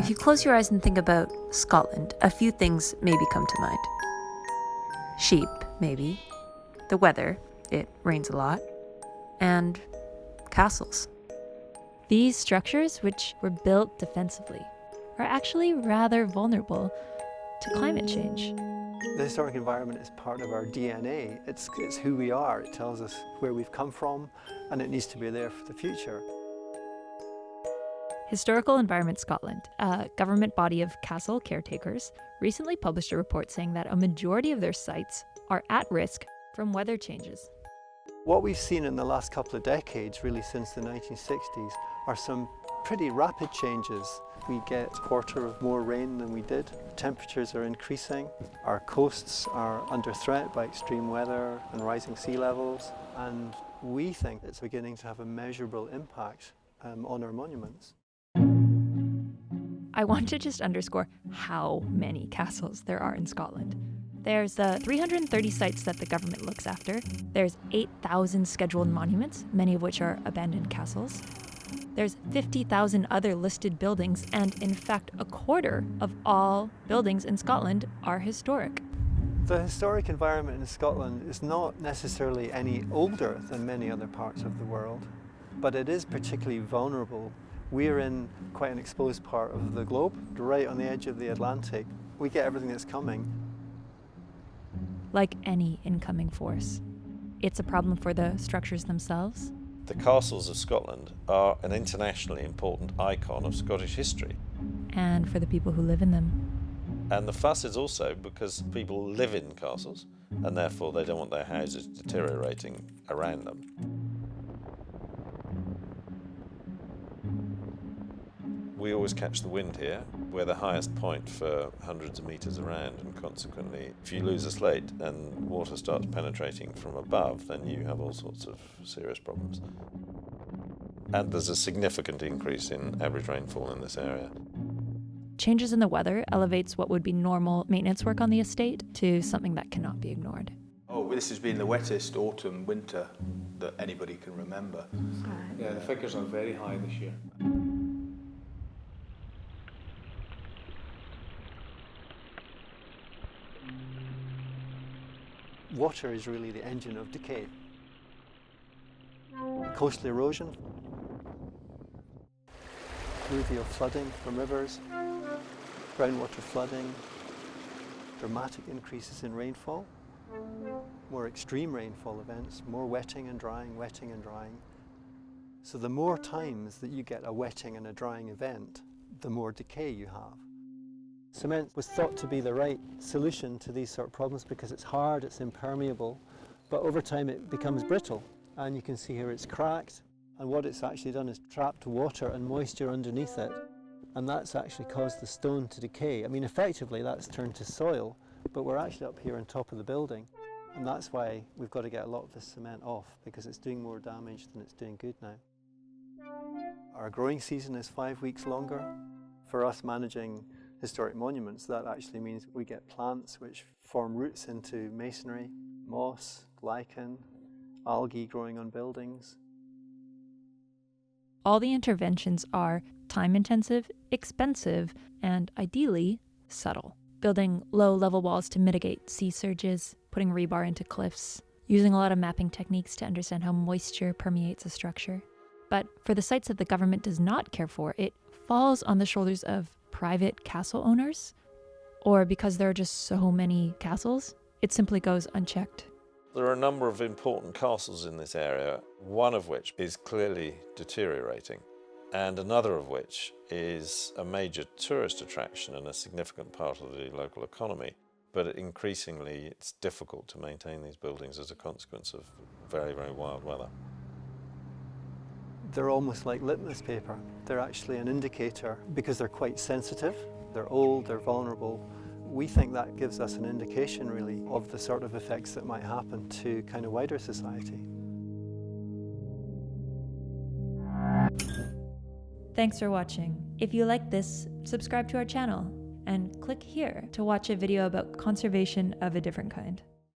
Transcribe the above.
If you close your eyes and think about Scotland, a few things maybe come to mind. Sheep, maybe. The weather, it rains a lot. And castles. These structures, which were built defensively, are actually rather vulnerable to climate change. The historic environment is part of our DNA. It's who we are. It tells us where we've come from, and it needs to be there for the future. Historical Environment Scotland, a government body of castle caretakers, recently published a report saying that a majority of their sites are at risk from weather changes. What we've seen in the last couple of decades, really since the 1960s, are some pretty rapid changes. We get a quarter of more rain than we did. Temperatures are increasing. Our coasts are under threat by extreme weather and rising sea levels. And we think it's beginning to have a measurable impact on our monuments. I want to just underscore how many castles there are in Scotland. There's the 330 sites that the government looks after. There's 8,000 scheduled monuments, many of which are abandoned castles. There's 50,000 other listed buildings, and in fact, a quarter of all buildings in Scotland are historic. The historic environment in Scotland is not necessarily any older than many other parts of the world, but it is particularly vulnerable. We're in quite an exposed part of the globe, right on the edge of the Atlantic. We get everything that's coming. Like any incoming force, it's a problem for the structures themselves. The castles of Scotland are an internationally important icon of Scottish history. And for the people who live in them. And the fuss is also because people live in castles, and therefore they don't want their houses deteriorating around them. We always catch the wind here. We're the highest point for hundreds of metres around, and consequently, if you lose a slate and water starts penetrating from above, then you have all sorts of serious problems. And there's a significant increase in average rainfall in this area. Changes in the weather elevates what would be normal maintenance work on the estate to something that cannot be ignored. Oh, this has been the wettest autumn, winter that anybody can remember. Yeah, the figures are very high this year. Water is really the engine of decay. Coastal erosion, fluvial flooding from rivers, groundwater flooding, dramatic increases in rainfall, more extreme rainfall events, more wetting and drying, wetting and drying. So the more times that you get a wetting and a drying event, the more decay you have. Cement was thought to be the right solution to these sort of problems because it's hard, it's impermeable, but over time it becomes brittle. And you can see here it's cracked, and what it's actually done is trapped water and moisture underneath it, and that's actually caused the stone to decay. I mean, effectively that's turned to soil, but we're actually up here on top of the building, and that's why we've got to get a lot of this cement off, because it's doing more damage than it's doing good now. Our growing season is 5 weeks longer. For us managing historic monuments, that actually means we get plants which form roots into masonry, moss, lichen, algae growing on buildings. All the interventions are time-intensive, expensive, and ideally subtle. Building low-level walls to mitigate sea surges, putting rebar into cliffs, using a lot of mapping techniques to understand how moisture permeates a structure. But for the sites that the government does not care for, it falls on the shoulders of private castle owners, or because there are just so many castles, it simply goes unchecked. There are a number of important castles in this area, one of which is clearly deteriorating, and another of which is a major tourist attraction and a significant part of the local economy. But increasingly, it's difficult to maintain these buildings as a consequence of very, very wild weather. They're almost like litmus paper. They're actually an indicator because they're quite sensitive. They're old, they're vulnerable. We think that gives us an indication, really, of the sort of effects that might happen to kind of wider society. Thanks for watching. If you like this, subscribe to our channel and click here to watch a video about conservation of a different kind.